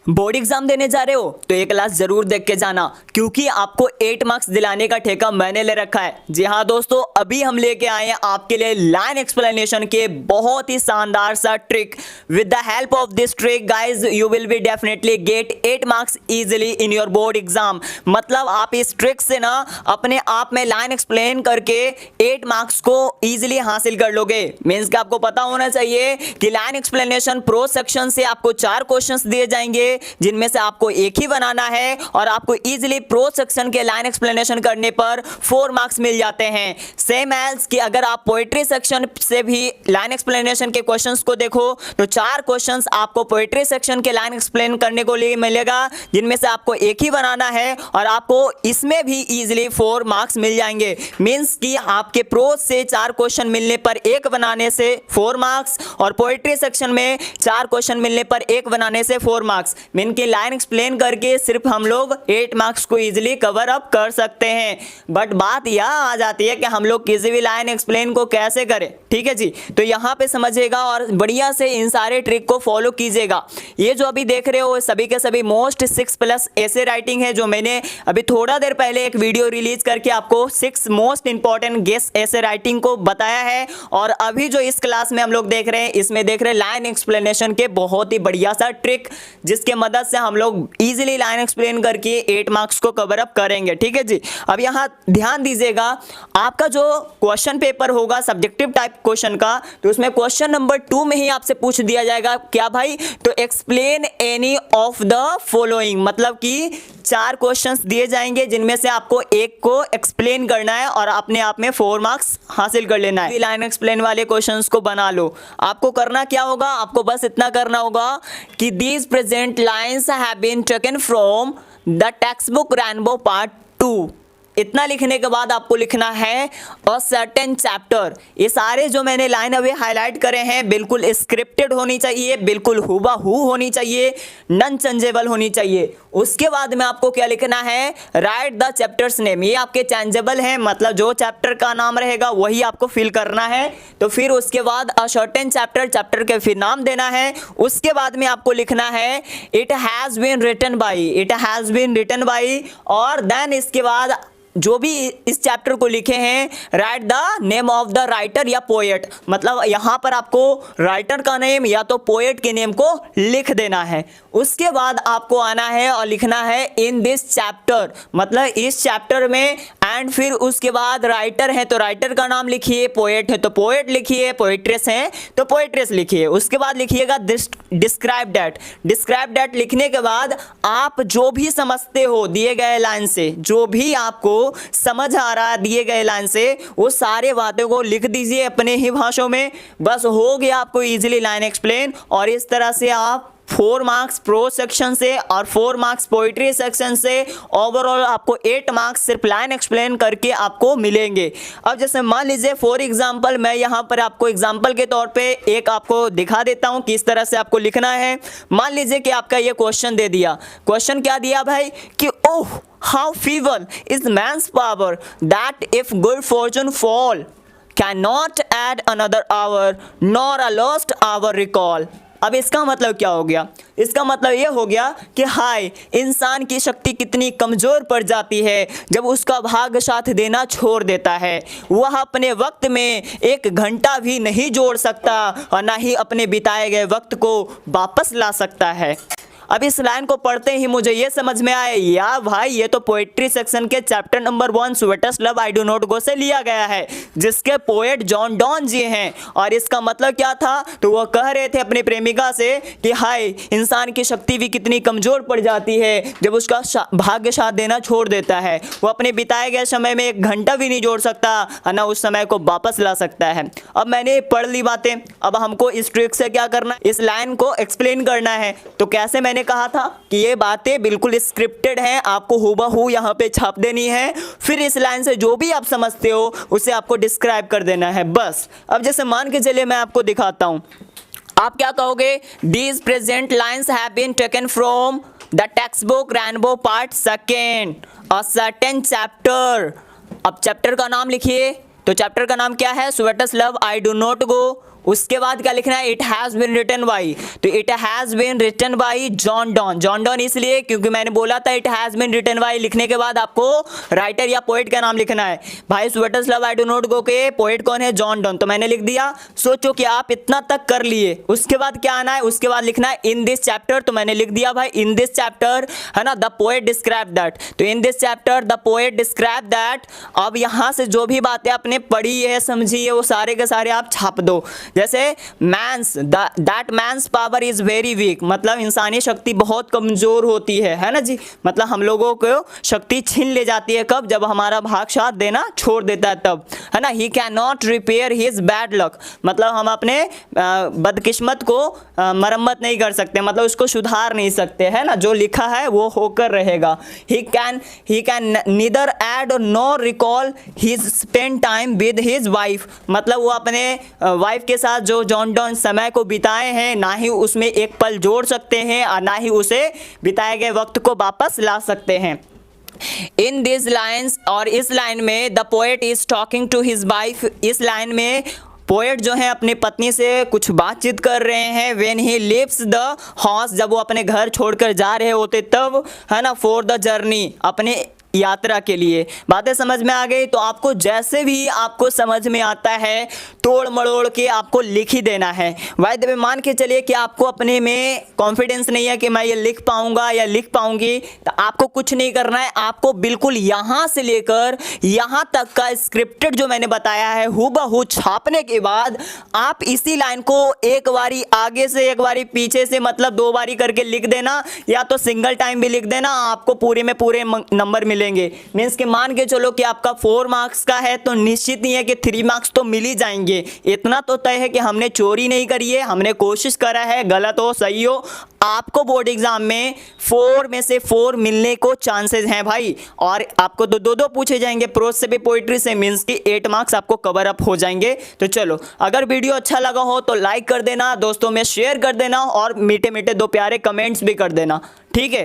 Board exam देने जा रहे हो तो ये क्लास जरूर देख के जाना, क्योंकि आपको 8 मार्क्स दिलाने का ठेका मैंने ले रखा है। जी हाँ दोस्तों, अभी हम लेके आए हैं आपके लिए लाइन एक्सप्लेनेशन के बहुत ही शानदार सा trick. With the help of this trick guys you will be definitely get 8 marks easily in your board exam. मतलब आप इस ट्रिक से ना अपने आप में लाइन एक्सप्लेन करके 8 मार्क्स को इजीली हासिल कर लोगे। मीन्स कि आपको पता होना चाहिए कि लाइन एक्सप्लेनेशन प्रो सेक्शन से आपको 4 क्वेश्चंस दिए जाएंगे, जिनमें से आपको एक ही बनाना है और आपको इजीली प्रो सेक्शन के लाइन एक्सप्लेनेशन करने पर 4 मार्क्स मिल जाते हैं। सेम एज कि अगर आप पोएट्री सेक्शन से भी लाइन एक्सप्लेनेशन के क्वेश्चंस को देखो तो 4 क्वेश्चंस आपको पोएट्री सेक्शन के लाइन एक्सप्लेन करने को लिए मिलेगा, जिनमें से आपको एक ही बनाना है और आपको इसमें भी इजीली 4 मार्क्स मिल जाएंगे। मींस कि आपके प्रो से 4 क्वेश्चन मिलने पर एक बनाने से 4 मार्क्स और पोएट्री सेक्शन में 4 क्वेश्चन मिलने पर एक बनाने से 4 मार्क्स। मीन की लाइन एक्सप्लेन करके सिर्फ हम लोग 8 मार्क्स को इजीली कवर अप कर सकते हैं। बट बात यह आ जाती है कि हम लोग किसी भी लाइन एक्सप्लेन को कैसे करें। ठीक है जी, तो यहाँ पे समझिएगा और बढ़िया से इन सारे ट्रिक को फॉलो कीजिएगा। ये जो अभी देख रहे हो सभी के सभी मोस्ट 6+ ऐसे राइटिंग है, जो मैंने अभी थोड़ा देर पहले एक वीडियो रिलीज करके आपको 6 मोस्ट इंपॉर्टेंट गेस ऐसे राइटिंग को बताया है। और अभी जो इस क्लास में हम लोग देख रहे हैं, इसमें देख रहे हैं लाइन एक्सप्लेनेशन के बहुत ही बढ़िया सा ट्रिक, जिसके मदद से हम लोग इजीली लाइन एक्सप्लेन करके 8 मार्क्स को कवर अप करेंगे। ठीक है जी, अब यहाँ ध्यान दीजिएगा, आपका जो क्वेश्चन पेपर होगा सब्जेक्टिव टाइप क्वेश्चन का, तो उसमें क्वेश्चन नंबर 2 में ही आपसे पूछ दिया जाएगा क्या भाई, तो explain any of the following. मतलब कि 4 क्वेश्चंस दिए जाएंगे, जिनमें से आपको एक को एक्सप्लेन करना है और अपने आप में 4 मार्क्स हासिल कर लेना है। लाइन एक्सप्लेन वाले क्वेश्चंस को बना लो। आपको करना क्या होगा, आपको बस इतना करना होगा कि these present lines have been taken from the text book Rainbow part 2। इतना लिखने के बाद आपको लिखना है अ सर्टेन चैप्टर। ये सारे जो मैंने लाइन अभी हाईलाइट करे हैं बिल्कुल स्क्रिप्टेड होनी चाहिए, बिल्कुल हुबहू होनी चाहिए, नॉन चेंजेबल होनी चाहिए। उसके बाद में आपको क्या लिखना है, राइट द चैप्टर्स नेम। ये आपके चेंजेबल हैं, मतलब जो चैप्टर का नाम रहेगा वही आपको फिल करना है। तो फिर उसके बाद अ सर्टेन चैप्टर, चैप्टर के फिर नाम देना है। उसके बाद में आपको लिखना है it has been written by, it has been written by. और देन इसके बाद जो भी इस चैप्टर को लिखे हैं, write the name of the writer या पोएट। मतलब यहाँ पर आपको राइटर का नेम या तो पोएट के नेम को लिख देना है। उसके बाद आपको आना है और लिखना है इन दिस चैप्टर, मतलब इस चैप्टर में। एंड फिर उसके बाद राइटर है तो राइटर का नाम लिखिए, पोएट है तो पोएट लिखिए, पोएट्रेस है तो पोएट्रेस लिखिए। उसके बाद लिखिएगा डिस्क्राइब दैट। डिस्क्राइब दैट लिखने के बाद आप जो भी समझते हो दिए गए लाइन से, जो भी आपको समझ आ रहा है दिए गए लाइन से, वो सारे बातों को लिख दीजिए अपने ही भाषाओं में। बस हो गया आपको इजीली लाइन एक्सप्लेन। और इस तरह से आप 4 मार्क्स प्रो सेक्शन से और 4 मार्क्स पोइट्री सेक्शन से, ओवरऑल आपको 8 मार्क्स सिर्फ लाइन एक्सप्लेन करके आपको मिलेंगे। अब जैसे मान लीजिए फॉर एग्जांपल, मैं यहाँ पर आपको एग्जांपल के तौर पे एक आपको दिखा देता हूँ किस तरह से आपको लिखना है। मान लीजिए कि आपका ये क्वेश्चन दे दिया। क्वेश्चन क्या दिया भाई कि ओह how feeble is man's power that if good fortune fall cannot add another hour nor a lost hour recall। अब इसका मतलब क्या हो गया, इसका मतलब ये हो गया कि हाय इंसान की शक्ति कितनी कमज़ोर पड़ जाती है जब उसका भाग्य साथ देना छोड़ देता है। वह अपने वक्त में 1 घंटा भी नहीं जोड़ सकता और ना ही अपने बिताए गए वक्त को वापस ला सकता है। अब इस लाइन को पढ़ते ही मुझे ये समझ में आया, या भाई ये तो पोएट्री सेक्शन के chapter number 1 sweetest love I do not go से लिया गया है, जिसके पोएट जॉन डॉन जी हैं। और इसका मतलब क्या था, तो वो कह रहे थे अपनी प्रेमिका से कि हाय इंसान की शक्ति भी कितनी कमज़ोर पड़ जाती है जब उसका भाग्य साथ देना छोड़ देता है। वो अपने बिताए गए समय में 1 घंटा भी नहीं जोड़ सकता और ना उस समय को वापस ला सकता है। अब मैंने पढ़ ली बातें, अब हमको इस ट्रिक से क्या करना है, इस लाइन को एक्सप्लेन करना है। तो कैसे, मैंने कहा था कि ये बातें बिल्कुल स्क्रिप्टेड हैं, आपको हुबहू यहाँ पे छाप देनी है। फिर इस लाइन से जो भी आप समझते हो उसे आपको डिस्क्राइब कर देना है बस। अब जैसे मान के चलिए मैं आपको दिखाता हूँ, आप क्या कहोगे, these present lines have been taken from the text book Rainbow part 2 a certain chapter. अब चैप्टर का नाम लिखिए, तो चैप्टर का नाम क्या है, sweetest love I do not go. उसके बाद क्या लिखना है, it has been written by, तो it has been written by John Donne. John Donne इसलिए क्योंकि मैंने बोला था it has been written by लिखने के बाद आपको राइटर या पोएट का नाम लिखना है। भाई स्वेटस्लाव आई डू नॉट गो के पोएट कौन है, जॉन डॉन, तो मैंने लिख दिया। सोचो कि आप इतना तक कर लिए, उसके बाद क्या आना है, उसके बाद लिखना है इन दिस चैप्टर, तो मैंने लिख दिया भाई इन दिस चैप्टर, है ना, द पोएट डिस्क्राइब दैट, तो in this chapter the poet describe that. अब यहां से जो भी बातें आपने पढ़ी है समझी है वो सारे के सारे आप छाप दो। जैसे man's that man's power is very weak, मतलब इंसानी शक्ति बहुत कमजोर होती है ना जी, मतलब हम लोगों को शक्ति छीन ले जाती है कब, जब हमारा भाग साथ देना छोड़ देता है तब, है ना। He can not repair his bad luck, मतलब हम अपने बदकिस्मत को मरम्मत नहीं कर सकते, मतलब उसको सुधार नहीं सकते, है ना, जो लिखा है वो होकर रहेगा। He can neither add nor recall his spend time with his wife, मतलब वो अपने वाइफ के साथ जो जॉन डॉन समय को बिताए हैं ना ही उसमें एक पल जोड़ सकते हैं और ना ही उसे बिताए गए वक्त को वापस ला सकते हैं। इन दिस लाइन्स, और इस लाइन में the poet is talking to his wife, इस लाइन में पोएट जो है अपनी पत्नी से कुछ बातचीत कर रहे हैं। When he leaves the house, जब वो अपने घर छोड़कर जा रहे होते तब, है ना, फॉर द जर्नी, अपने यात्रा के लिए। बातें समझ में आ गई, तो आपको जैसे भी आपको समझ में आता है तोड़ मड़ोड़ के आपको लिख ही देना है। वायदे मान के चलिए कि आपको अपने में कॉन्फिडेंस नहीं है कि मैं ये लिख पाऊंगा या लिख पाऊंगी, तो आपको कुछ नहीं करना है, आपको बिल्कुल यहाँ से लेकर यहाँ तक का स्क्रिप्टेड जो मैंने बताया है हूबहू छापने के बाद आप इसी लाइन को एक बारी आगे से एक बारी पीछे से, मतलब 2 बारी करके लिख देना, या तो सिंगल टाइम भी लिख देना, आपको पूरे में पूरे नंबर मिलेंगे। मींस कि मान के चलो कि आपका 4 मार्क्स का है तो निश्चित नहीं है कि 3 मार्क्स तो मिल ही जाएंगे। इतना तो तय है कि हमने चोरी नहीं करी है, हमने कोशिश करा है, गलत हो सही हो, आपको बोर्ड एग्जाम में 4 में से 4 मिलने को चांसेस हैं भाई। और आपको तो 2-2 पूछे जाएंगे, प्रोज से भी पोइट्री से, मींस कि 8 मार्क्स आपको कवर अप हो जाएंगे। तो चलो, अगर वीडियो अच्छा लगा हो तो लाइक कर देना, दोस्तों में शेयर कर देना और मीठे मीठे 2 प्यारे कमेंट्स भी कर देना, ठीक है।